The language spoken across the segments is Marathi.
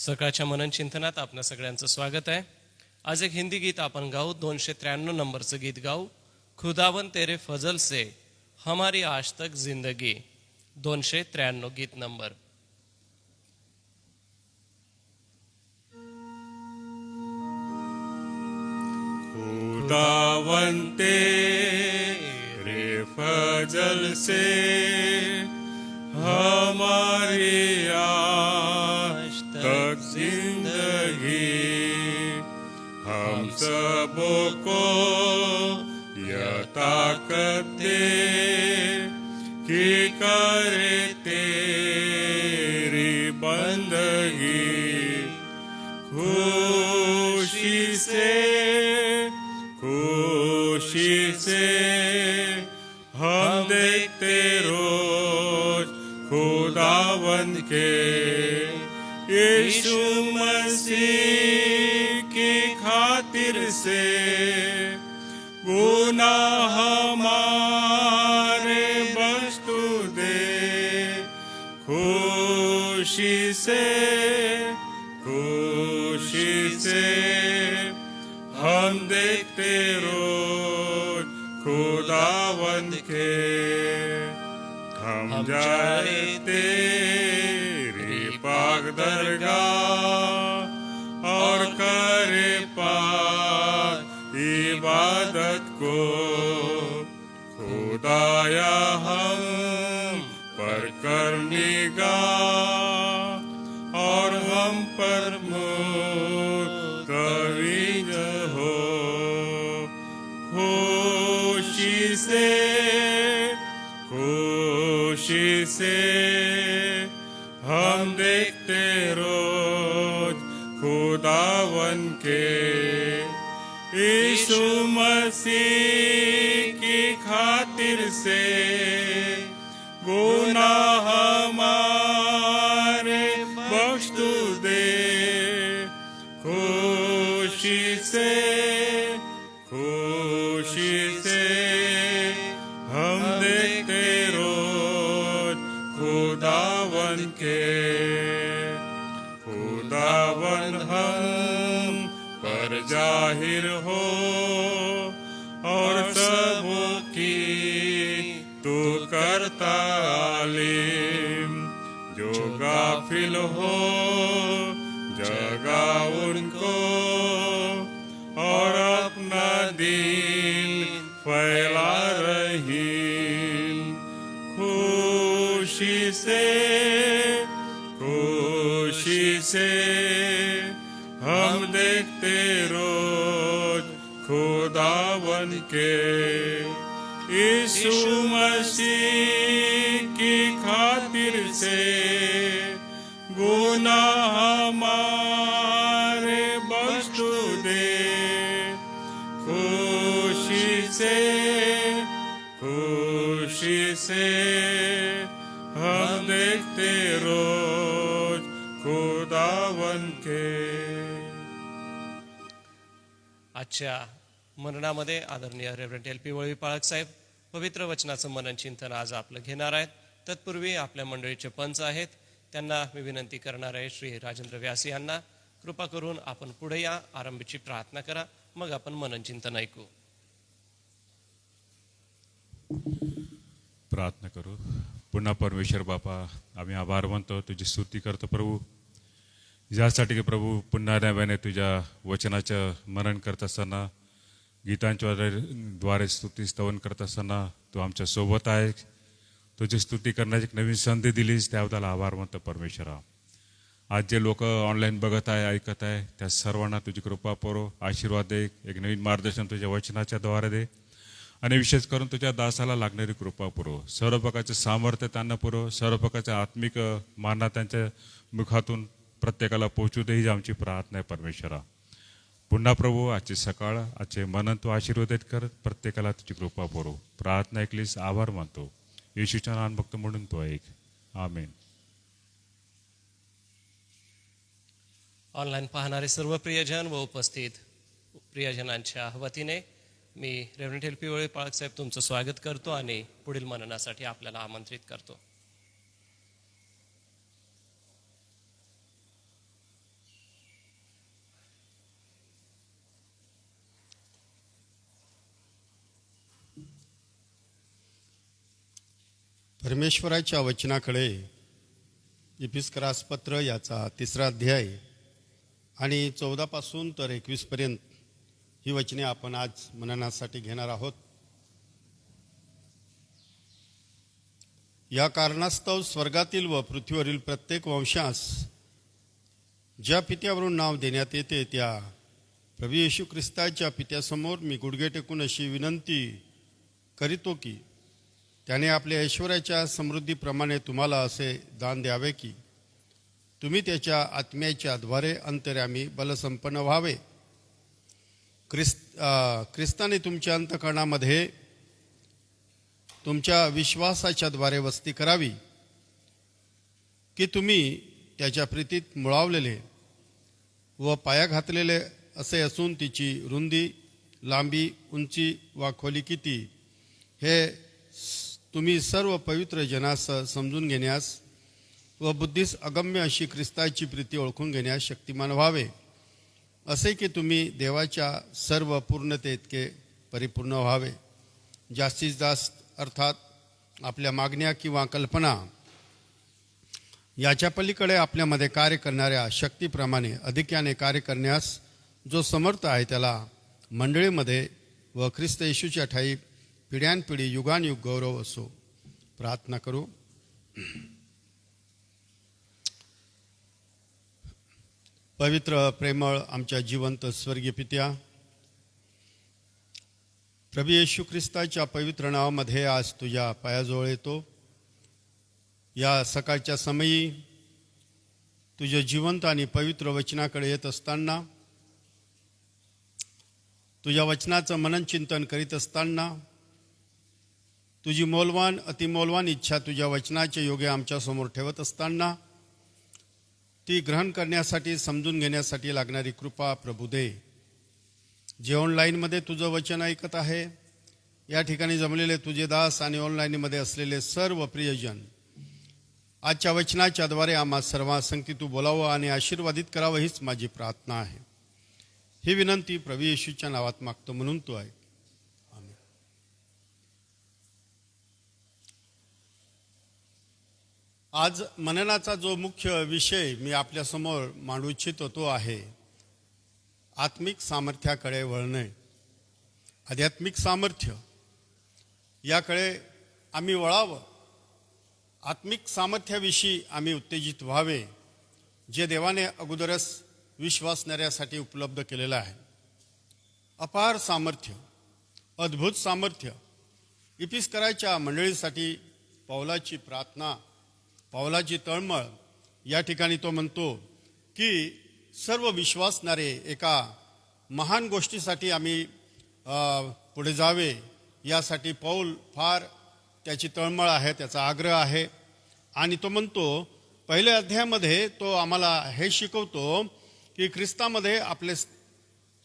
सकाळच्या मनन चिंतनात आपल्या सगळ्यांचं स्वागत आहे. आज एक हिंदी गीत आपण गाऊ. 293 नंबरचं गीत गाऊ. खुदावन तेरे फजल से हमारी आज तक जिंदगी. 293 गीत नंबर. खुदावन तेरे फजल से हमारी आज तक जिंदगी, हम सबों को यह ताकत दे कि करे तेरी बंदगी. खुशी से हम देखते रोज खुदावंद के. यीशु मसीह की खातिर से गुनाह हमारे बख्श तू दे. खुशी से हम देखते रोज खुदावंद के. हम जाए तेरी पाक दरगाह और करे पाक इबादत को. खुदाया हम पर कर निगाह और हम पर मुतवज्ज हो. खुशी से हम देखते रोज खुदावन के. यीशु मसीह की खातिर से गुनाह हमारे बख्श तू दे. खुशी से हम देखते रोज खुदावन के. खुदावन हम पर जाहिर हो और सबों की तू करता आलिम. जो गाफिल हो जगा उनको और अपना दीन फैला रही. खुशी से हम देखते रोज खुदावन के. यीशु मसीह की खातिर से गुनाह हमारे बख्श तू दे. खुशी से हम देखते रोज खुदावन के. आजच्या मननामध्ये आदरणीय रेव्हरंड LP वळवी पाळक साहेब पवित्र वचनाचं मनन चिंतन आज आपलं घेणार आहेत. तत्पूर्वी आपल्या मंडळीचे पंच आहेत, त्यांना मी विनंती करणार आहे श्री राजेंद्र व्यास यांना कृपा करून आपण पुढे या, आरंभीची प्रार्थना करा, मग आपण मनन चिंतन ऐकू. प्रार्थना करू. पुन्हा परमेश्वर बापा, आम्ही आभार मानतो, तुझी स्तुती करतो प्रभू, यासाठी की प्रभू पुन्हा नव्याने तुझ्या वचनाचं मनन करत असताना, गीतांच्या द्वारे स्तुती स्तवन करत असताना तू आमच्या सोबत आहे. तुझी स्तुती करण्याची एक नवीन संधी दिलीस, त्याबद्दल आभार मानतो परमेश्वरा. आज जे लोक ऑनलाईन बघत आहे, ऐकत आहे, त्या सर्वांना तुझी कृपा पुरव, आशीर्वाद दे, एक नवीन मार्गदर्शन तुझ्या वचनाच्या द्वारे दे आणि विशेष करून तुझ्या दासाला लागणारी कृपा पुरव. सर्व प्रकारचे सामर्थ्य त्यांना पुरव, सर्व प्रकारचे आत्मिक माना त्यांच्या मुखातून प्रत्येकाला पोहोचू दे, ही आमची प्रार्थना आहे परमेश्वरा. पुन्हा प्रभू आजची सकाळ, आजचे मनन तू आशीर्वादित कर, प्रत्येकाला तुझी कृपा पुरव. प्रार्थना ऐकलीस, आभार मानतो, येशूच्या नावाने भक्त म्हणून तो ऐक, आमेन. ऑनलाईन पाहणारे सर्व प्रियजन व उपस्थित प्रियजनांच्या वतीने मी रेव्हरंड LP वळवी पाळक साहेब तुमचं स्वागत करतो आणि पुढील मननासाठी आपल्याला आमंत्रित करतो. परमेश्वराच्या वचनाकडे इपिस्करास पत्र याचा 3रा अध्याय आणि 14 पासून तर 21 पर्यंत ही वचने आपण आज मननासाठी घेणार आहोत. या कारणास्तव स्वर्गातील व पृथ्वीवरील प्रत्येक वंशास ज्या पित्यावरून नाव देण्यात येते त्या प्रभू येशू ख्रिस्ताच्या पित्यासमोर मी गुडघे टेकून अशी विनंती करीतो की त्याने आपल्या ऐश्वर्याच्या समृद्धीप्रमाणे तुम्हाला असे दान द्यावे की तुम्ही त्याच्या द्वारे अंतर्यामी बलसंपन्न व्हावे. ख्रिस्ताने तुमच्या अंतःकरणामध्ये तुमच्या विश्वासाच्या द्वारे वस्ती करावी की तुम्ही त्याच्या प्रीतीत मुळावलेले व पाया घातलेले असे असून तिची रुंदी, लांबी, उंची वा खोली किती हे तुम्ही सर्व पवित्र जनास समजून घेण्यास व बुद्धीस अगम्य अशी ख्रिस्ताची प्रीती ओळखून घेण्यास शक्तिमान व्हावे, असे की तुम्ही देवाच्या सर्व पूर्णते इतके परिपूर्ण व्हावे. जास्तीत जास्त अर्थात आपल्या मागण्या किंवा कल्पना याच्या पलीकडे आपल्यामध्ये कार्य करणाऱ्या शक्तीप्रमाणे अधिक्याने कार्य करण्यास जो समर्थ आहे त्याला मंडळीमध्ये व ख्रिस्त येशूच्या ठाई पिढ्यानपिढी युगानयुग गौरव असो. प्रार्थना करू. पवित्र प्रेमळ आमच्या जिवंत स्वर्गीय पित्या, प्रभू येशू ख्रिस्ताच्या पवित्र नावामध्ये आज तुझ्या पायाजवळ येतो. या सकाळच्या समयी तुझ्या जिवंत आणि पवित्र वचनाकडे येत असताना, तुझ्या वचनाचं मनन चिंतन करीत असताना तुझी मौल्यवान अतिमौल्यवान इच्छा तुझ्या वचनाच्या योगे आमच्यासमोर ठेवत असताना ती ग्रहण करण्यासाठी, समजून घेण्यासाठी लागणारी कृपा प्रभू दे. जे ऑनलाईनमध्ये तुझं वचन ऐकत आहे, या ठिकाणी जमलेले तुझे दास आणि ऑनलाईनमध्ये असलेले सर्व प्रियजन, आजच्या वचनाच्या द्वारे आम्हा सर्वांसंगती तू बोलावं आणि आशीर्वादित करावं हीच माझी प्रार्थना आहे. ही विनंती प्रभू येशूच्या नावात मागतो म्हणून तू आहे. आमेन. आज मननाचा जो मुख्य विषय मी आपल्यासमोर मांडू इच्छितो तो आहे आत्मिक सामर्थ्याकडे वळणे. आध्यात्मिक सामर्थ्य याकडे आम्ही वळावं. आत्मिक सामर्थ्याविषयी आम्ही उत्तेजित व्हावे, जे देवाने अगोदरच विश्वासणाऱ्यासाठी उपलब्ध केलेलं आहे. अपार सामर्थ्य, अद्भुत सामर्थ्य. इपिस्कराच्या मंडळीसाठी पौलाची प्रार्थना, पौलाची तळमळ, या ठिकाणी तो म्हणतो की सर्व विश्वासणारे एका महान गोष्टीसाठी आम्ही पुढे जावे, यासाठी पौल फार त्याची तळमळ आहे, त्याचा आग्रह आहे. आणि तो म्हणतो पहिल्या अध्यायामध्ये तो आम्हाला हे शिकवतो की ख्रिस्तामध्ये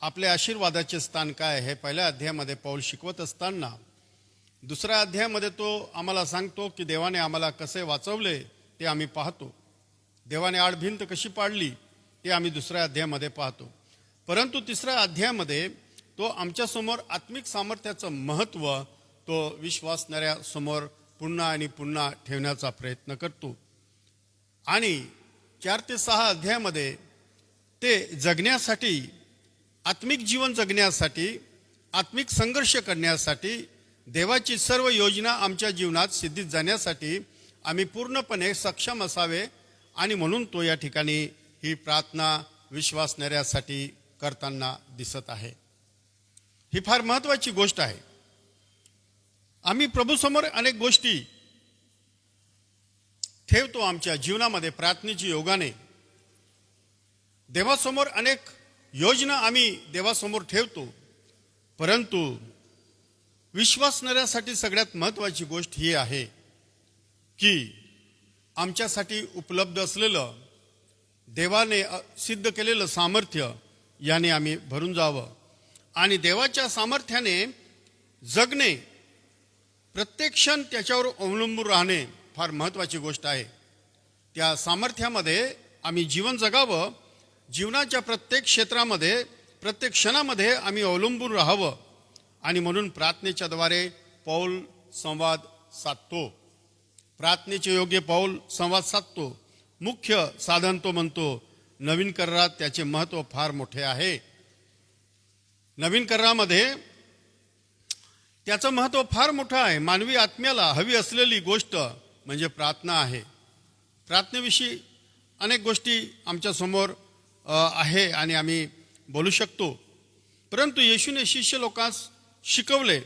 आपले आशीर्वादाचे स्थान काय आहे. पहिल्या अध्यायामध्ये पौल शिकवत असताना 2ऱ्या अध्यायामध्ये तो आम्हाला सांगतो की देवाने आम्हाला कसे वाचवले ते आम्ही पाहतो. देवाने आडभिंत कशी पाडली ते आम्ही 2ऱ्या अध्यायामध्ये पाहतो. परंतु 3ऱ्या अध्यायामध्ये तो आमच्यासमोर आत्मिक सामर्थ्याचं महत्त्व तो विश्वासणाऱ्या समोर पुन्हा आणि पुन्हा ठेवण्याचा प्रयत्न करतो. आणि 4 ते 6 अध्यायामध्ये ते जगण्यासाठी, आत्मिक जीवन जगण्यासाठी, आत्मिक संघर्ष करण्यासाठी, देवाची सर्व योजना आमच्या जीवनात सिद्धीत जाण्यासाठी आम्ही पूर्णपणे सक्षम असावे. आणि म्हणून तो या ठिकाणी ही प्रार्थना विश्वासणाऱ्यासाठी करताना दिसत आहे. ही फार महत्त्वाची गोष्ट आहे. आम्ही प्रभूसमोर अनेक गोष्टी ठेवतो आमच्या जीवनामध्ये प्रार्थनेची योगाने. देवासमोर अनेक योजना आम्ही देवासमोर ठेवतो. परंतु विश्वासणाऱ्यासाठी सगळ्यात महत्त्वाची गोष्ट ही आहे की आमच्यासाठी उपलब्ध असलेलं, देवाने सिद्ध केलेलं सामर्थ्य याने आम्ही भरून जावं. आणि देवाच्या सामर्थ्याने जगणे, प्रत्येक क्षण त्याच्यावर अवलंबून राहणे फार महत्त्वाची गोष्ट आहे. त्या सामर्थ्यामध्ये आम्ही जीवन जगावं. जीवनाच्या प्रत्येक क्षेत्रामध्ये, प्रत्येक क्षणामध्ये आम्ही अवलंबून राहावं. आणि म्हणून प्रार्थनेच्या द्वारे पौल संवाद साधतो. प्रार्थनेचे योग्य पाऊल संवाद साधतो. मुख्य साधन तो म्हणतो नवीन करारात त्याचे महत्त्व फार मोठे आहे. नवीन करारामध्ये त्याचं महत्त्व फार मोठं आहे. मानवी आत्म्याला हवी असलेली गोष्ट म्हणजे प्रार्थना आहे. प्रार्थनेविषयी अनेक गोष्टी आमच्या समोर आहे आणि आम्ही बोलू शकतो. परंतु येशूने शिष्य लोकांस शिकवले.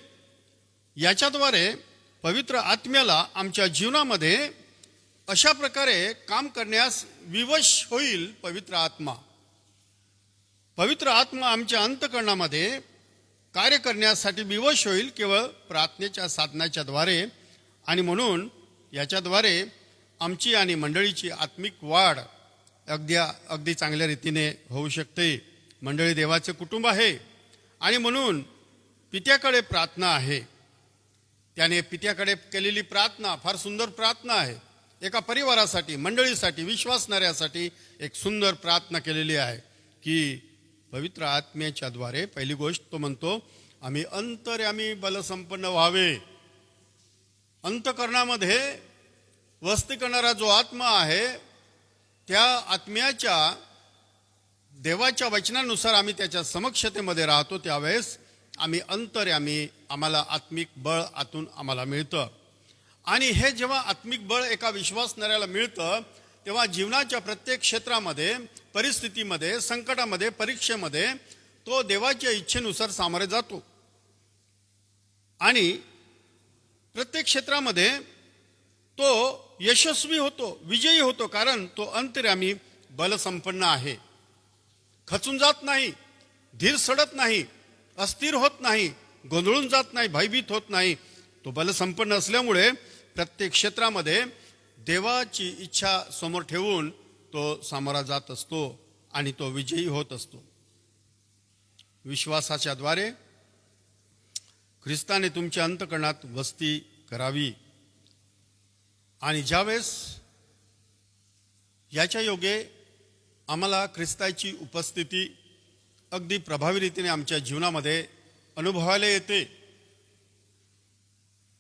याच्याद्वारे पवित्र आत्म्याला आमच्या जीवनामध्ये अशा प्रकारे काम करण्यास विवश होईल. पवित्र आत्मा आमच्या अंतःकरणामध्ये कार्य करण्यासाठी विवश होईल केवळ प्रार्थनेच्या साधनाच्या द्वारे. आणि म्हणून याच्याद्वारे आमची आणि मंडळीची आत्मिक वाढ अगदी चांगल्या रीतीने होऊ शकते. मंडळी देवाचे कुटुंब आहे आणि म्हणून पित्याकडे प्रार्थना आहे. त्याने पित्याकडे केलेली प्रार्थना फार सुंदर प्रार्थना आहे. एका परिवारासाठी, मंडळीसाठी, विश्वासणाऱ्यासाठी एक सुंदर प्रार्थना केलेली आहे की पवित्र आत्म्याच्या द्वारे पहिली गोष्ट तो म्हणतो आम्ही अंतर्यामी बलसंपन्न व्हावे. अंतःकरणामध्ये वस्ती करणारा जो आत्मा आहे त्या आत्म्याच्या देवाच्या वचनानुसार आम्ही त्याच्या समक्षतेमध्ये राहतो. त्यावेळेस आम्ही अंतर्यामी, आम्हाला आत्मिक बळ आतून आम्हाला मिळतं. आणि हे जेव्हा आत्मिक बळ एका विश्वासणाऱ्याला मिळतं तेव्हा जीवनाच्या प्रत्येक क्षेत्रामध्ये, परिस्थितीमध्ये, संकटामध्ये, परीक्षेमध्ये तो देवाच्या इच्छेनुसार सामोरे जातो आणि प्रत्येक क्षेत्रामध्ये तो यशस्वी होतो, विजयी होतो. कारण तो अंतर्यामी बलसंपन्न आहे. खचून जात नाही, धीर सडत नाही, अस्थिर होत नाही, गोंधळून जात नाही, भयभीत होत नाही. तो बलसंपन्न असल्यामुळे प्रत्येक क्षेत्रामध्ये देवाची इच्छा समोर ठेवून तो सामोरा जात असतो आणि तो विजयी होत असतो. विश्वासाच्या द्वारे ख्रिस्ताने तुमच्या अंतःकरणात वस्ती करावी. आणि ज्यावेळेस याच्या योगे आम्हाला ख्रिस्ताची उपस्थिती अगदी प्रभावी रीतीने आमच्या जीवनामध्ये अनुभवायला येते.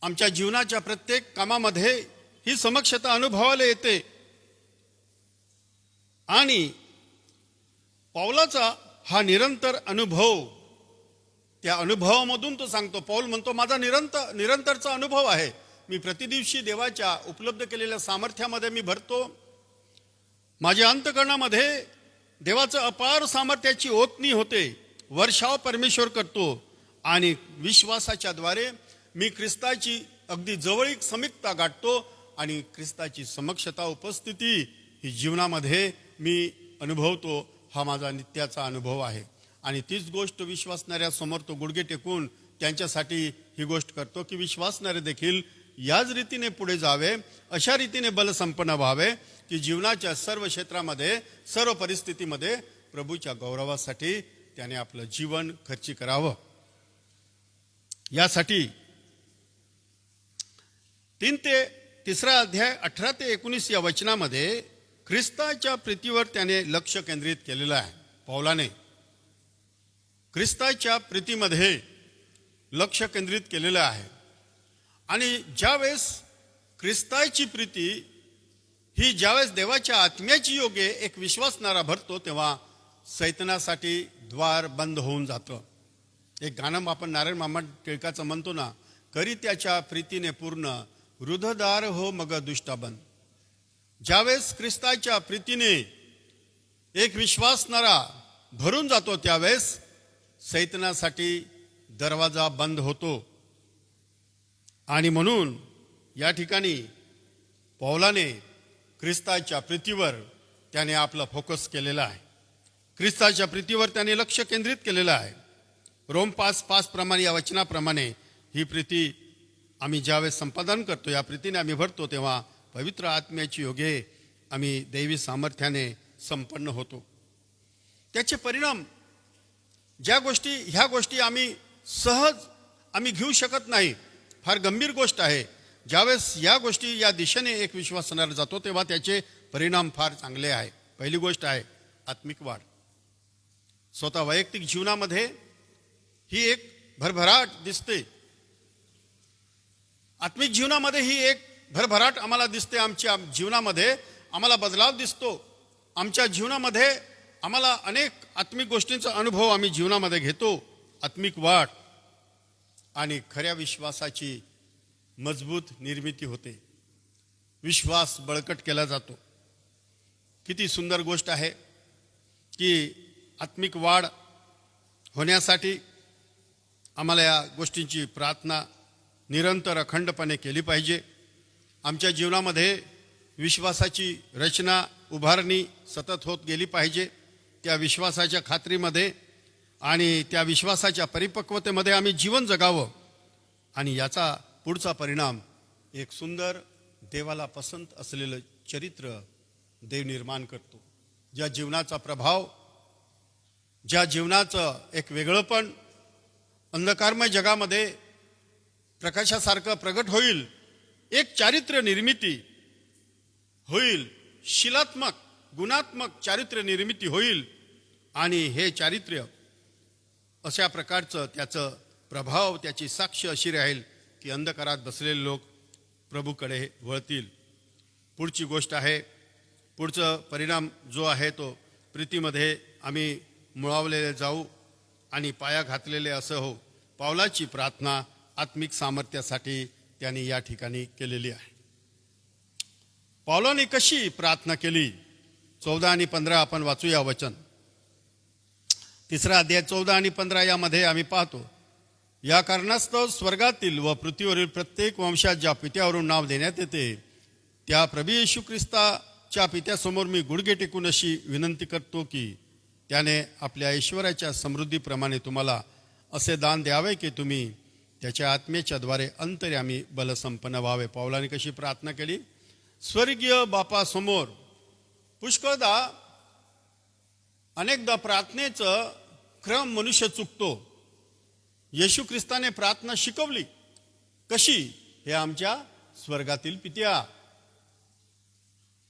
आमच्या जीवनाच्या प्रत्येक कामामध्ये ही समक्षता अनुभवायला येते. आणि पौलाचा हा निरंतर अनुभव, त्या अनुभवामधून तो सांगतो. पौल म्हणतो माझा निरंतरचा अनुभव आहे. मी प्रतिदिवशी देवाच्या उपलब्ध केलेल्या सामर्थ्यामध्ये मी भरतो. माझ्या अंतःकरणामध्ये देवाचं अपार सामर्थ्याची ओतणी होते, वर्षाव परमेश्वर करतो. आणि विश्वासाच्या द्वारे मी ख्रिस्ताची अगदी जवळीक समीपता गाठतो आणि ख्रिस्ताची समक्षता, उपस्थिती ही जीवनामध्ये मी अनुभवतो. हा माझा नित्याचा अनुभव आहे. आणि तीच गोष्ट विश्वासणाऱ्या समोर तो गुडघे टेकून त्यांच्यासाठी ही गोष्ट करतो की विश्वासणारे देखील याच रीतीने पुढे जावे, अशा रीतीने बलसंपन्न व्हावे की जीवनाच्या सर्व क्षेत्रामध्ये, सर्व परिस्थितीमध्ये प्रभूच्या गौरवासाठी त्याने आपलं जीवन खर्ची करावं. यासाठी 3 अध्याय 18 ते 19 या वचनामध्ये ख्रिस्ताच्या प्रीतीवर त्याने लक्ष केंद्रित केलेलं आहे. पौलाने ख्रिस्ताच्या प्रीतीमध्ये लक्ष केंद्रित केलेलं आहे. आणि ज्यावेळेस ख्रिस्ताची प्रीती ही ज्यावेळेस देवाच्या आत्म्याची योगे एक विश्वासणारा भरतो तेव्हा सैतानासाठी द्वार बंद होऊन जातं. एक गाणं आपण नारायण मामा टिळकाचं म्हणतो ना, करी त्याच्या प्रीतीने पूर्ण हृदयदार हो मग दुष्टा बंद. ज्यावेळेस ख्रिस्ताच्या प्रीतीने एक विश्वासणारा भरून जातो त्यावेळेस सैतानासाठी दरवाजा बंद होतो. आणि म्हणून या ठिकाणी पौलाने ख्रिस्ताच्या प्रीतीवर त्याने आपला फोकस केलेला आहे. ख्रिस्ताच्या प्रीतीवर त्याने लक्ष केंद्रित केलेलं आहे. रोम 5:5 प्रमाणे, या वचनाप्रमाणे ही प्रीती आम्ही ज्यावेळेस संपादन करतो, या प्रीतीने आम्ही भरतो तेव्हा पवित्र आत्म्याची योगे आम्ही दैवी सामर्थ्याने संपन्न होतो. त्याचे परिणाम ह्या गोष्टी आम्ही सहज घेऊ शकत नाही. फार गंभीर गोष्ट आहे. ज्यावेळेस या गोष्टी या दिशेने एक विश्वासणारा जातो तेव्हा त्याचे परिणाम फार चांगले आहे. पहिली गोष्ट आहे आत्मिक वाढ. स्वतः वैयक्तिक जीवनामध्ये ही एक भरभराट दिसते. आत्मिक जीवनामध्ये ही एक भरभराट आम्हाला दिसते आमच्या जीवनामध्ये, आम्हाला बदलाव दिसतो आमच्या जीवनामध्ये, आम्हाला अनेक आत्मिक गोष्टींचा अनुभव आम्ही जीवनामध्ये घेतो, आत्मिक वाढ आणि खऱ्या विश्वासाची मजबूत निर्मिती होते, विश्वास बळकट केला जातो. किती सुंदर गोष्ट आहे की आत्मिक वाढ होण्यासाठी आम्हाला या गोष्टींची प्रार्थना निरंतर अखंडपणे केली पाहिजे. आमच्या जीवनामध्ये विश्वासाची रचना उभारणी सतत होत गेली पाहिजे. त्या विश्वासाच्या खात्रीमध्ये आणि त्या विश्वासाच्या परिपक्वतेमध्ये आम्ही जीवन जगावं आणि याचा पुढचा परिणाम एक सुंदर देवाला पसंत असलेलं चरित्र देव निर्माण करतो. ज्या जीवनाचा प्रभाव, ज्या जीवनाचं एक वेगळंपण अंधकारमय जगामध्ये प्रकाशासारखं प्रगट होईल, एक चारित्र्य निर्मिती होईल, शिलात्मक गुणात्मक चारित्र्य निर्मिती होईल आणि हे चारित्र्य अशा प्रकारचं त्याचं प्रभाव, त्याची साक्ष अशी राहील की अंधकारात बसलेले लोक प्रभूकडे वळतील. पुढची गोष्ट आहे, पुढचं परिणाम जो आहे तो प्रीतीमध्ये आम्ही मुळावलेले जाऊ आणि पाया घातलेले असं हो. पावलाची प्रार्थना आत्मिक सामर्थ्यासाठी त्यांनी या ठिकाणी केलेली आहे. पावलाने कशी प्रार्थना केली? 14 आणि 15 आपण वाचूया वचन. 3 अध्याय 14 आणि 15 यामध्ये आम्ही पाहतो, या कारणास्तव स्वर्गातील व पृथ्वीवरील प्रत्येक वंशात ज्या पित्यावरून नाव देण्यात येते त्या प्रभू येशू ख्रिस्ताच्या पित्यासमोर मी गुडघे टेकून अशी विनंती करतो की त्याने आपल्या ऐश्वर्याच्या समृद्धीप्रमाणे तुम्हाला असे दान द्यावे की तुम्ही त्याच्या आत्म्याच्या द्वारे अंतर्यामी बलसंपन्न व्हावे. पावलाने कशी प्रार्थना केली? स्वर्गीय बापासमोर पुष्कळदा अनेकदा प्रार्थनेचं क्रम मनुष्य चुकतो. येशू ख्रिस्ताने प्रार्थना शिकवली कशी? हे आमच्या स्वर्गातील पित्या.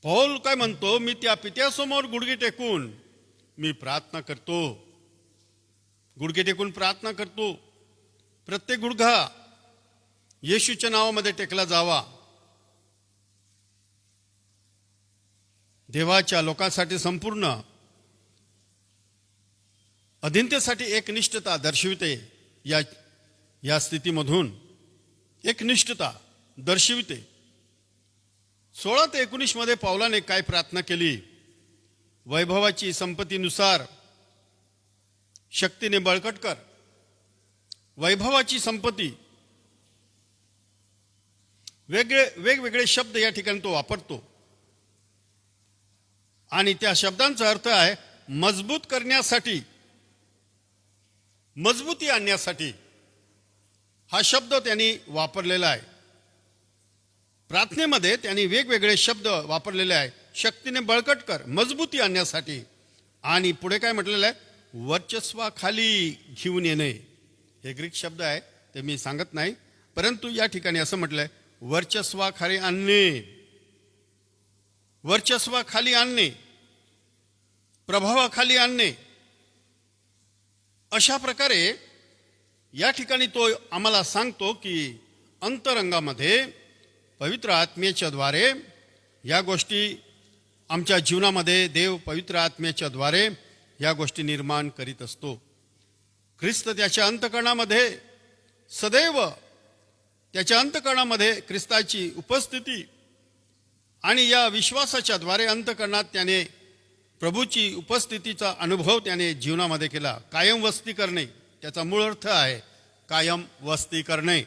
पौल काय म्हणतो? मी त्या पित्यासमोर गुडघे टेकून मी प्रार्थना करतो, गुडघे टेकून प्रार्थना करतो. प्रत्येक गुडघा येशूच्या नावामध्ये टेकला जावा. देवाच्या लोकांसाठी संपूर्ण अधीनतेसाठी एकनिष्ठता दर्शविते. या स्थितीमधून एकनिष्ठता दर्शविते. 16 ते 19 मध्ये पावलाने काय प्रार्थना केली? वैभवाची संपत्तीनुसार शक्तीने बळकट कर. वैभवाची संपत्ती, वेगवेगळे शब्द या ठिकाणी तो वापरतो आणि त्या शब्दांचा अर्थ आहे मजबूत करण्यासाठी, मजबूती आणण्यासाठी. हा शब्द त्यांनी वापरलेला आहे. प्रार्थनेमध्ये त्यांनी वेगवेगळे शब्द वापरलेले आहे. शक्तीने बळकट कर, मजबूती आणण्यासाठी. आणि पुढे काय म्हटलेलं आहे? वर्चस्वाखाली घेऊन येणे. हे ग्रीक शब्द आहे, ते मी सांगत नाही, परंतु या ठिकाणी असं म्हटलंय वर्चस्वाखाली आणणे, वर्चस्वाखाली आणणे, प्रभावाखाली आणणे. अशा प्रकारे या ठिकाणी तो आम्हाला सांगतो की अंतरंगामध्ये पवित्र आत्म्याच्या द्वारे या गोष्टी आमच्या जीवनामध्ये देव पवित्र आत्म्याच्या द्वारे या गोष्टी निर्माण करीत असतो. ख्रिस्त त्याच्या अंतःकरणामध्ये सदैव त्याच्या अंतःकरणामध्ये ख्रिस्ताची उपस्थिती आणि या विश्वासाच्या द्वारे अंतःकरणात त्याने प्रभूची उपस्थितीचा अनुभव त्याने जीवनामध्ये केला. कायम वस्ती करणे, त्याचा मूळ अर्थ आहे कायम वस्ती करणे.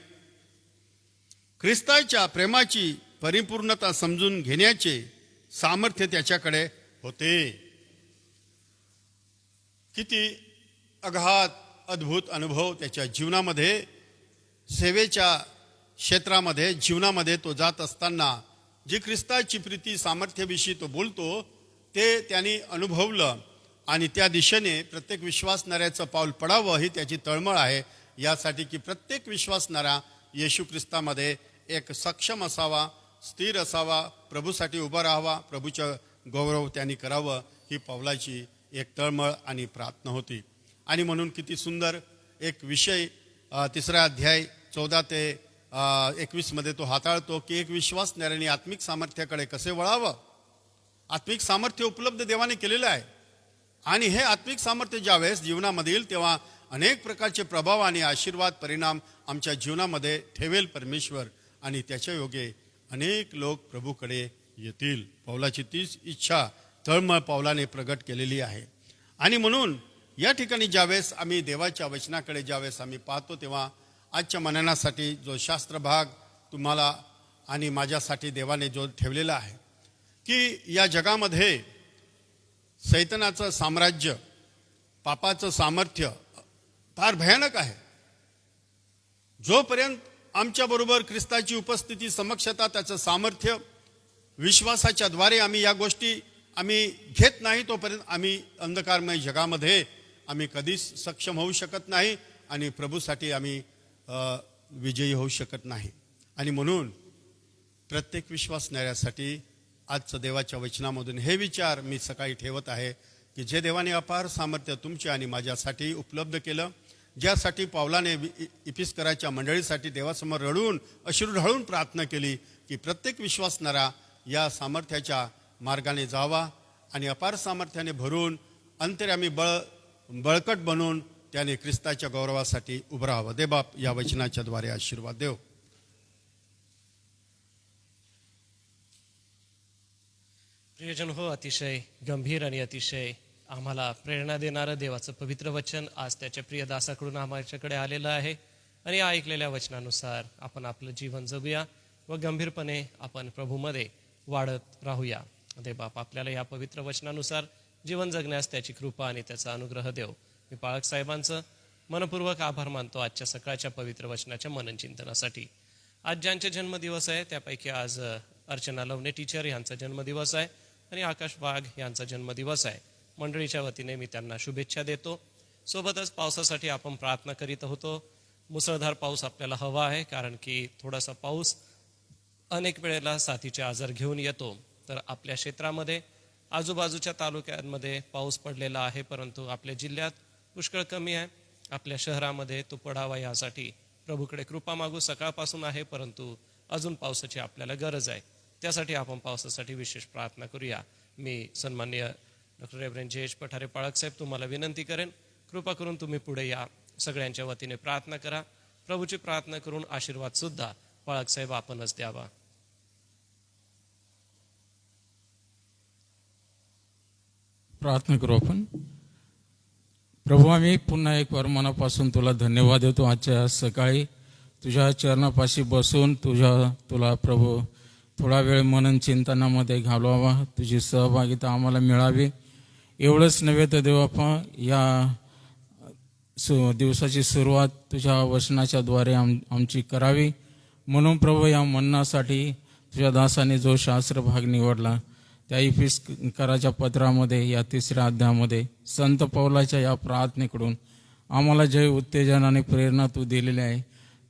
ख्रिस्ताच्या प्रेमाची परिपूर्णता समजून घेण्याचे सामर्थ्य त्याच्याकडे होते. किती अगाध अद्भुत अनुभव त्याच्या जीवनामध्ये, सेवेच्या क्षेत्रामध्ये, जीवनामध्ये तो जात असताना जी ख्रिस्ताची प्रीती सामर्थ्याविषयी तो बोलतो ते त्यांनी अनुभवलं आणि त्या दिशेने प्रत्येक विश्वासणाऱ्याचं पाऊल पडावं ही त्याची तळमळ आहे. यासाठी की प्रत्येक विश्वासणारा येशू ख्रिस्तामध्ये एक सक्षम असावा, स्थिर असावा, प्रभूसाठी उभा राहावा, प्रभूचं गौरव त्यांनी करावं ही पावलाची एक तळमळ आणि प्रार्थना होती. आणि म्हणून किती सुंदर एक विषय 3 अध्याय 14 ते 21 तो हाताळतो की एक विश्वासणाऱ्याने आत्मिक सामर्थ्याकडे कसे वळावं. आत्मिक सामर्थ्य उपलब्ध देवाने केलेलं आहे आणि हे आत्मिक सामर्थ्य ज्यावेळेस जीवनामध्ये येईल तेव्हा अनेक प्रकारचे प्रभाव आणि आशीर्वाद परिणाम आमच्या जीवनामध्ये ठेवेल परमेश्वर आणि त्याच्या योगे अनेक लोक प्रभूकडे येतील. पौलाची तीच इच्छा तळमळ पौलाने प्रगट केलेली आहे. आणि म्हणून या ठिकाणी ज्यावेळेस आम्ही देवाच्या वचनाकडे ज्यावेळेस आम्ही पाहतो तेव्हा आजच्या मननासाठी जो शास्त्र भाग तुम्हाला आणि माझ्यासाठी देवाने जो ठेवलेला आहे की या जगामध्ये सैतानाचं साम्राज्य, पापाचं सामर्थ्य फार भयानक आहे. जोपर्यंत आमच्याबरोबर ख्रिस्ताची उपस्थिती, समक्षता, त्याचं सामर्थ्य विश्वासाच्या द्वारे आम्ही या गोष्टी आम्ही घेत नाही तोपर्यंत आम्ही अंधकारमय जगामध्ये आम्ही कधीच सक्षम होऊ शकत नाही आणि प्रभूसाठी आम्ही विजयी होऊ शकत नाही. आणि म्हणून प्रत्येक विश्वासणाऱ्यासाठी आजचं देवाच्या वचनामधून हे विचार मी सकाळी ठेवत आहे की जे देवाने अपार सामर्थ्य तुमच्या आणि माझ्यासाठी उपलब्ध केलं, ज्यासाठी पौलाने इफिस्कराच्या मंडळीसाठी देवासमोर रडून अश्रू ढाळून प्रार्थना केली की प्रत्येक विश्वासणारा या सामर्थ्याच्या मार्गाने जावा आणि अपार सामर्थ्याने भरून अंतर्यामी बळकट बनून त्याने ख्रिस्ताच्या गौरवासाठी उभं राहावं. दे बाप या वचनाच्या द्वारे आशीर्वाद देव. प्रियजन हो, अतिशय गंभीर आणि अतिशय आम्हाला प्रेरणा देणारं देवाचं पवित्र वचन आज त्याच्या प्रिय दासाकडून आमच्याकडे आलेलं आहे. आणि या ऐकलेल्या वचनानुसार आपण आपलं जीवन जगूया व गंभीरपणे आपण प्रभूमध्ये वाढत राहूया. दे बाप आपल्याला या पवित्र वचनानुसार जीवन जगण्यास त्याची कृपा आणि त्याचा अनुग्रह देव. मी पाळक साहेबांचं मनपूर्वक आभार मानतो आजच्या सकाळच्या पवित्र वचनाच्या मनन चिंतनासाठी. आज ज्यांचे जन्मदिवस आहे त्यापैकी आज अर्चना लवणे टीचर यांचा जन्मदिवस आहे आणि आकाश वाघ यांचा जन्मदिवस आहे. मंडळीच्या वतीने मी त्यांना शुभेच्छा देतो. सोबतच पावसासाठी आपण प्रार्थना करीत होतो. मुसळधार पाऊस आपल्याला हवा आहे कारण की थोडासा पाऊस अनेक वेळेला साथीचे आजार घेऊन येतो. तर आपल्या क्षेत्रामध्ये आजूबाजूच्या तालुक्यांमध्ये पाऊस पडलेला आहे परंतु आपल्या जिल्ह्यात पुष्कळ कमी आहे. आपल्या शहरामध्ये तो पडावा यासाठी प्रभूकडे कृपा मागू. सकाळपासून आहे परंतु अजून पावसाची आपल्याला गरज आहे. त्यासाठी आपण पावसासाठी विशेष प्रार्थना करूया. मी सन्माननीय डॉक्टर रेव्हरंड जयेश पठारे पाळक साहेब तुम्हाला विनंती करेन, कृपा करून तुम्ही पुढे या. सगळ्यांच्या वतीने प्रार्थना करा. प्रभूची प्रार्थना करून आशीर्वाद सुद्धा पाळक साहेब आपणच द्यावा. प्रार्थना करू आपण. प्रभू, आम्ही पुन्हा एक वार मनापासून तुला धन्यवाद देतो. आजच्या सकाळी तुझ्या चरणापाशी बसून तुला प्रभू थोडा वेळ मनन चिंतनामध्ये घालवावा, तुझी सहभागिता आम्हाला मिळावी. एवढंच नव्हे तर देवापा या दिवसाची सुरुवात तुझ्या वचनाच्या द्वारे आमची करावी. म्हणून प्रभू या मननासाठी तुझ्या दासाने जो शास्त्र भाग निवडला त्या इफिस्कराच्या पत्रामध्ये या 3ऱ्या अध्यायामध्ये संत पौलाच्या या प्रार्थनेकडून आम्हाला जे उत्तेजन आणि प्रेरणा तू दिलेली आहे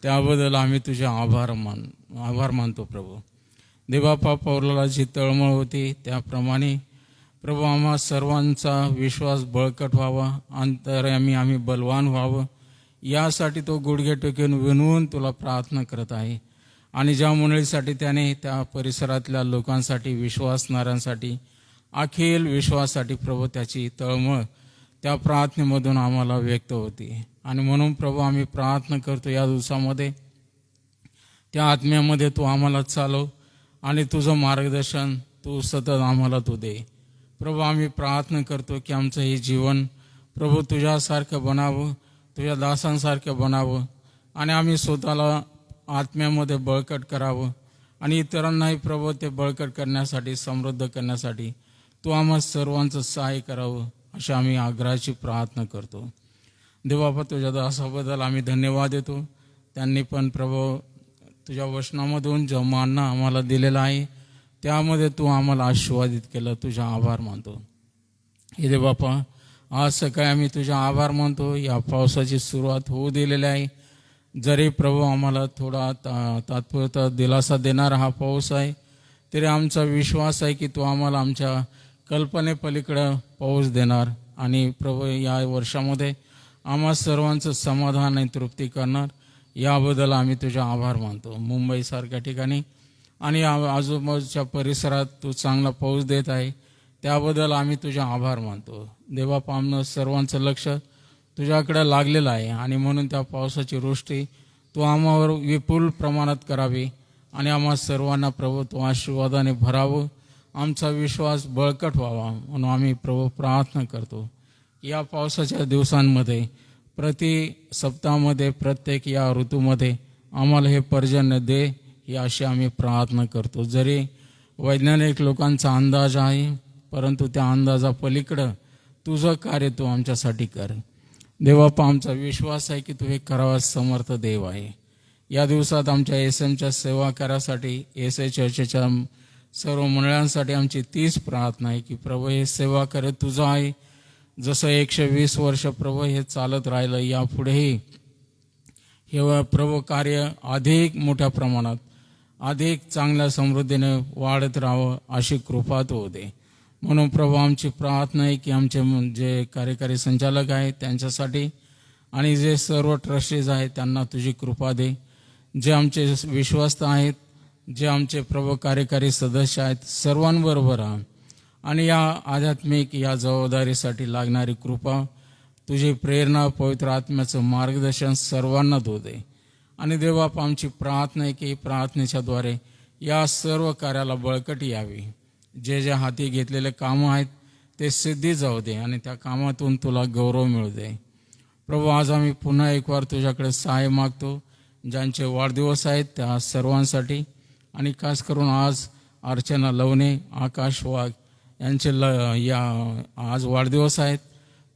त्याबद्दल आम्ही तुझे आभार मानतो. प्रभू देवापा, पौलाला जी तळमळ होती त्याप्रमाणे प्रभू आम्हा सर्वांचा विश्वास बळकट व्हावा, अंतर्यामी आम्ही बलवान व्हावं यासाठी तो गुडघे टेकून विनवून तुला प्रार्थना करत आहे. आणि ज्या मंडळीसाठी त्याने त्या परिसरातल्या लोकांसाठी, विश्वासणाऱ्यांसाठी, अखिल विश्वासाठी प्रभू त्याची तळमळ त्या प्रार्थनेमधून आम्हाला व्यक्त होती. आणि म्हणून प्रभू आम्ही प्रार्थना करतो या दिवसामध्ये त्या आत्म्यामध्ये तू आम्हाला चालव आणि तुझं मार्गदर्शन तू सतत आम्हाला तू दे. प्रभू आम्ही प्रार्थना करतो की आमचं हे जीवन प्रभू तुझ्यासारखं बनावं, तुझ्या दासांसारखं बनावं आणि आम्ही स्वतःला आत्म्यामध्ये बळकट करावं आणि इतरांनाही प्रभू ते बळकट करण्यासाठी, समृद्ध करण्यासाठी तू आम्हा सर्वांचं सहाय्य करावं अशी आम्ही आग्रहाची प्रार्थना करतो. देवापा, तुझ्या दासाबद्दल आम्ही धन्यवाद देतो. त्यांनी पण प्रभू तुझ्या वचनामधून जो मानना आम्हाला दिलेला आहे त्यामध्ये तू आम्हाला आशीर्वादित केलं. तुझा आभार मानतो. हे देवापा, आज सकाळी आम्ही तुझा आभार मानतो. या पावसाची सुरुवात होऊ दिलेली आहे. जरी प्रभू आम्हाला थोडा तात्पुरता दिलासा देणारा हा पाऊस आहे तरी आमचा विश्वास आहे की तू आम्हाला आमच्या कल्पनेपलीकडं पाऊस देणार आणि प्रभू या वर्षामध्ये आम्हा सर्वांचं समाधान आणि तृप्ती करणार. याबद्दल आम्ही तुझे आभार मानतो. मुंबईसारख्या ठिकाणी आणि आजूबाजूच्या परिसरात तू चांगला पाऊस देत आहे, त्याबद्दल आम्ही तुझे आभार मानतो. देवा, आमनं सर्वांचं लक्ष तुझ्याकडे लागलेलं आहे आणि म्हणून त्या पावसाची वृष्टी तू आम्हावर विपुल प्रमाणात करावी आणि आम्हा सर्वांना प्रभू तू आशीर्वादाने भरावं, आमचा विश्वास बळकट व्हावा म्हणून आम्ही प्रभू प्रार्थना करतो. या पावसाच्या दिवसांमध्ये प्रति सप्ताहामध्ये प्रत्येक या ऋतूमध्ये आम्हाला हे पर्जन्य दे, ही अशी आम्ही प्रार्थना करतो. जरी वैज्ञानिक लोकांचा अंदाज आहे, परंतु त्या अंदाजापलीकडं तुझं कार्य तू आमच्यासाठी कर. देवापा, आमचा विश्वास आहे की तू हे करावास समर्थ देव आहे. या दिवसात आमच्या एसएमच्या सेवा कार्यासाठी, एस ए चर्चेच्या सर्व मंडळांसाठी आमची तीच प्रार्थना आहे की प्रभू हे सेवा कार्य तुझं आहे. जसं 120 वर्ष प्रभू हे चालत राहिलं, यापुढेही हे प्रभू कार्य अधिक मोठ्या प्रमाणात, अधिक चांगल्या समृद्धीने वाढत राहावं अशी कृपा तू दे. म्हणून प्रभू आमची प्रार्थना आहे की आमचे जे कार्यकारी संचालक आहेत त्यांच्यासाठी आणि जे सर्व ट्रस्टीज आहेत त्यांना तुझी कृपा दे. जे आमचे विश्वस्त आहेत, जे आमचे प्रभू कार्यकारी सदस्य आहेत, सर्वांबरोबर आणि या आध्यात्मिक या जबाबदारीसाठी लागणारी कृपा, तुझी प्रेरणा, पवित्र आत्म्याचं मार्गदर्शन सर्वांना तू दे. आणि देवाप, आमची प्रार्थना आहे की प्रार्थनेच्याद्वारे या सर्व कार्याला बळकटी यावी. जे जे हाती घेतलेले कामं आहेत ते सिद्धी जाऊ दे आणि त्या कामातून तुला गौरव मिळू दे. प्रभू, आज आम्ही पुन्हा एक वार तुझ्याकडे सहाय्य मागतो. ज्यांचे वाढदिवस आहेत त्या सर्वांसाठी आणि खास करून आज अर्चना लवणे, आकाश वाघ यांचे या आज वाढदिवस आहेत.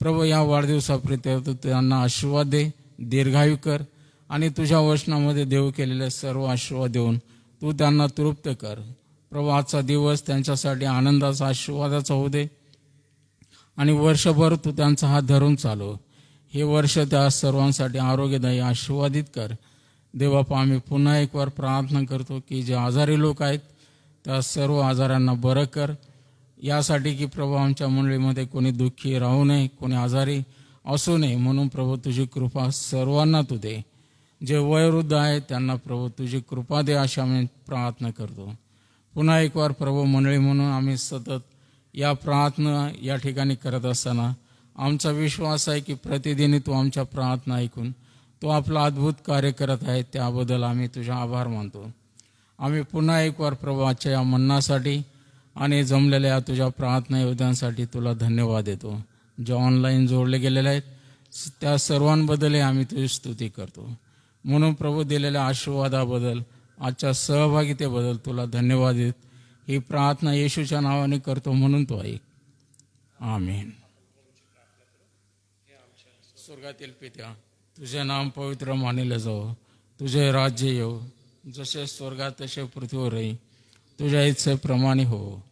प्रभू, या वाढदिवसाप्रित्यार्थ त्यांना आशीर्वाद दे, दीर्घायू कर आणि तुझ्या वचनामध्ये देऊ केलेले सर्व आशीर्वाद देऊन तू त्यांना तृप्त कर. प्रभू, आजचा दिवस त्यांच्यासाठी आनंदाचा, आशीर्वादाचा होऊ दे आणि वर्षभर तू त्यांचा हात धरून चालव. हे वर्ष त्या सर्वांसाठी आरोग्यदायी, आशीर्वादित कर. देवापा, आम्ही पुन्हा एक वार प्रार्थना करतो की जे आजारी लोक आहेत त्या सर्व आजारांना बरं कर. यासाठी की प्रभू आमच्या मंडळीमध्ये कोणी दुःखी राहू नये, कोणी आजारी असू नये म्हणून प्रभू तुझी कृपा सर्वांना तू दे. जे वयोवृद्ध आहेत त्यांना प्रभू तुझी कृपा दे अशी आम्ही प्रार्थना करतो. पुन्हा एक वार प्रभू, मंडळी म्हणून आम्ही सतत या प्रार्थना या ठिकाणी करत असताना आमचा विश्वास आहे की प्रतिदिनी तू आमच्या प्रार्थना ऐकून तो आपला अद्भुत कार्य करत आहे, त्याबद्दल आम्ही तुझा आभार मानतो. आम्ही पुन्हा एक वार प्रभू आजच्या या मन्नासाठी आणि जमलेल्या तुझ्या प्रार्थना योद्ध्यांसाठी तुला धन्यवाद देतो. जे ऑनलाईन जोडले गेलेले आहेत त्या सर्वांबद्दलही आम्ही तुझी स्तुती करतो. म्हणून प्रभू दिलेल्या आशीर्वादाबद्दल, आजच्या सहभागितेबद्दल तुला धन्यवाद देत ही प्रार्थना येशूच्या नावाने करतो म्हणून तो ऐक. आमेन. स्वर्गातील पित्या, तुझे नाम पवित्र मानले जावं, तुझे राज्य येऊ, जसे स्वर्गात तसे पृथ्वीवरही तुझ्या इच्छेप्रमाणे हो.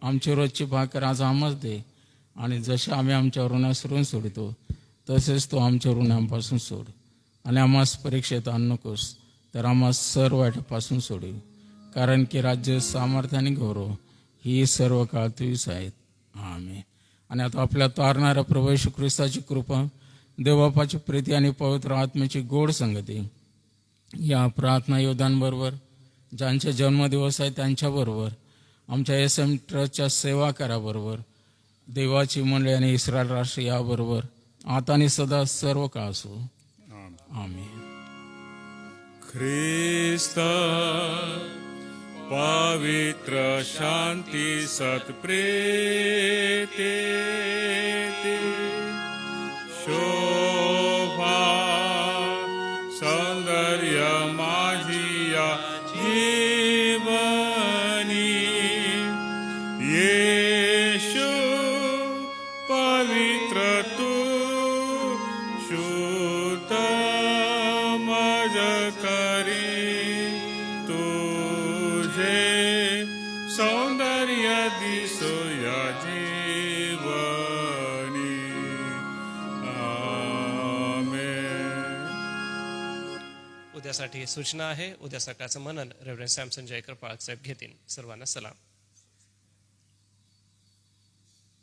आमची रोजची भाकर आज आम्हाच दे आणि जसे आम्ही आमच्या ऋणास ऋण सोडतो तसेच तू आमच्या ऋणांपासून सोड आणि आम्हास परीक्षेत आण नकोस, तर आम्हास सर्व वाईटापासून सोडू. कारण की राज्य, सामर्थ्य आणि गौरव ही सर्व काळ तुझीच आहेत. आमेन. आणि आता आपल्या तारणाऱ्या प्रभू येशू ख्रिस्ताची कृपा, देवबापाची प्रीती आणि पवित्र आत्म्याची गोड संगती या प्रार्थना योद्ध्यांबरोबर, ज्यांचे जन्मदिवस आहे त्यांच्याबरोबर, आमच्या एसएम ट्रस्टच्या सेवा कराबरोबर, देवाची मंडळी आणि इस्रायल राष्ट्र याबरोबर आता आणि सदा सर्व काळ असो. आमेन. ख्रिस्त पवित्र शांती सत्प्रेते शोभा सौंदर्य माझी या जीवनी येशू पवित्र तू शुद्ध मज करी तुझे सौंदर्य दिसो या जीवनी. आमेन. उद्यासाठी सूचना आहे. उद्या सकाळचं मनन रेव्हरंड सॅमसन जयकर पाळक साहेब घेतील. सर्वांना सलाम.